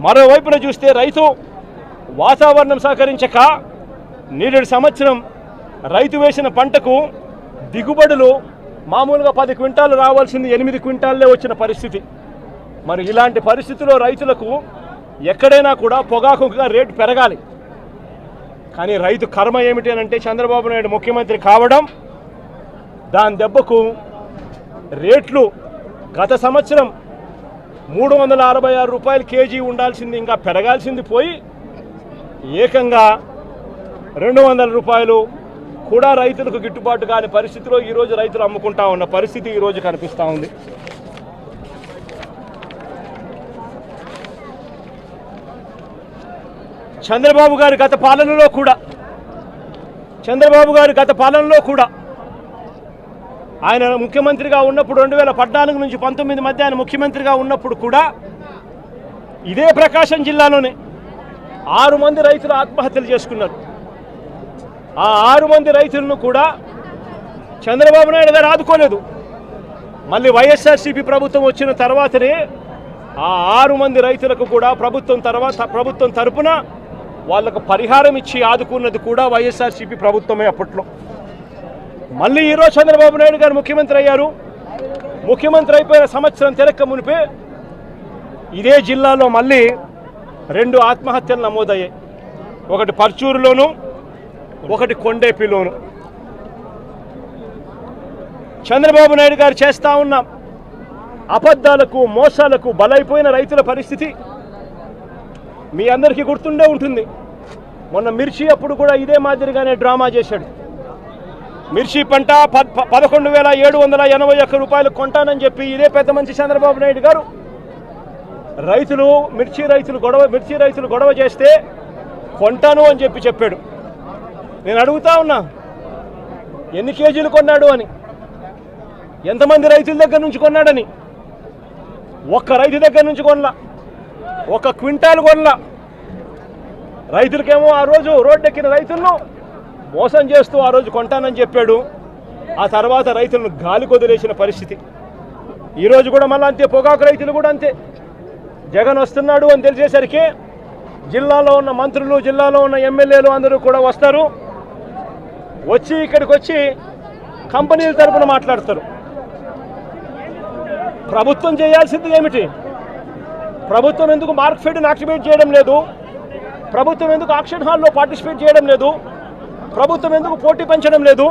మరోవైపున చూస్తే రైతు వాతావరణం సహకరించక నేడు సంవత్సరం రైతు వేసిన పంటకు దిగుబడులు మామూలుగా 10 క్వింటాలు రావాల్సింది 8 క్వింటాల్లే వచ్చిన పరిస్థితి. మరి ఇలాంటి పరిస్థితుల్లో రైతులకు ఎక్కడైనా కూడా పొగాకుగా రేటు పెరగాలి. కానీ రైతు కర్మ ఏమిటి అంటే చంద్రబాబు నాయుడు ముఖ్యమంత్రి కావడం, దాని దెబ్బకు రేట్లు గత సంవత్సరం 366 రూపాయలు కేజీ ఉండాల్సింది ఇంకా పెరగాల్సింది పోయి ఏకంగా 200 రూపాయలు కూడా రైతులకు గిట్టుబాటు కాని పరిస్థితిలో ఈరోజు రైతులు అమ్ముకుంటా ఉన్న పరిస్థితి ఈరోజు కనిపిస్తూ ఉంది. చంద్రబాబు గారి గత పాలనలో కూడా ఆయన ముఖ్యమంత్రిగా ఉన్నప్పుడు 2014 నుంచి 19 మధ్య ఆయన ముఖ్యమంత్రిగా ఉన్నప్పుడు కూడా ఇదే ప్రకాశం జిల్లాలోనే 6 మంది రైతులు ఆత్మహత్యలు చేసుకున్నారు. ఆ 6 మంది రైతులను కూడా చంద్రబాబు నాయుడు గారు ఆదుకోలేదు. మళ్ళీ వైఎస్ఆర్సీపీ ప్రభుత్వం వచ్చిన తర్వాతనే ఆ 6 మంది రైతులకు కూడా ప్రభుత్వం తరపున వాళ్లకు పరిహారం ఇచ్చి ఆదుకున్నది కూడా వైఎస్ఆర్సీపీ ప్రభుత్వమే అప్పట్లో. మళ్ళీ ఈరోజు చంద్రబాబు నాయుడు గారు ముఖ్యమంత్రి అయ్యారు. ముఖ్యమంత్రి అయిపోయిన సంవత్సరం తిరక్క మునిపే ఇదే జిల్లాలో మళ్ళీ 2 ఆత్మహత్యలు నమోదయ్యాయి. ఒకటి పర్చూరులోను, ఒకటి కొండేపిలోను. చంద్రబాబు నాయుడు గారు చేస్తూ ఉన్న అబద్ధాలకు మోసాలకు బలైపోయిన రైతుల పరిస్థితి మీ అందరికీ గుర్తుండే ఉంటుంది. మొన్న మిర్చి అప్పుడు కూడా ఇదే మాదిరిగానే డ్రామా చేశాడు. మిర్చి పంట 11,781 రూపాయలు కొంటానని చెప్పి ఇదే పెద్ద మంచి చంద్రబాబు నాయుడు గారు మిర్చి రైతులు గొడవ చేస్తే కొంటాను అని చెప్పాడు. నేను అడుగుతా ఉన్నా, ఎన్ని కేజీలు కొన్నాడు అని, ఎంతమంది రైతుల దగ్గర నుంచి కొన్నాడని. ఒక్క రైతు దగ్గర నుంచి కొనలా, 1 క్వింటాల్ కొనలా. రైతులకేమో ఆ రోజు రోడ్డెక్కిన రైతులను మోసం చేస్తూ ఆ రోజు కొంటానని చెప్పాడు. ఆ తర్వాత రైతులను గాలి కొదిలేసిన పరిస్థితి. ఈరోజు కూడా మళ్ళీ అంతే, పొగాకు రైతులు కూడా అంతే. జగన్ వస్తున్నాడు అని తెలిసేసరికి జిల్లాలో ఉన్న మంత్రులు, జిల్లాలో ఉన్న ఎమ్మెల్యేలు అందరూ కూడా వస్తారు. ఇక్కడికి వచ్చి కంపెనీల తరపున మాట్లాడతారు. ప్రభుత్వం చేయాల్సింది ఏమిటి? ప్రభుత్వం ఎందుకు మార్కెట్ని యాక్టివేట్ చేయడం లేదు? ప్రభుత్వం ఎందుకు ఆక్షన్ హాల్లో పార్టిసిపేట్ చేయడం లేదు? ప్రభుత్వం ఎందుకు పోటీ పెంచడం లేదు?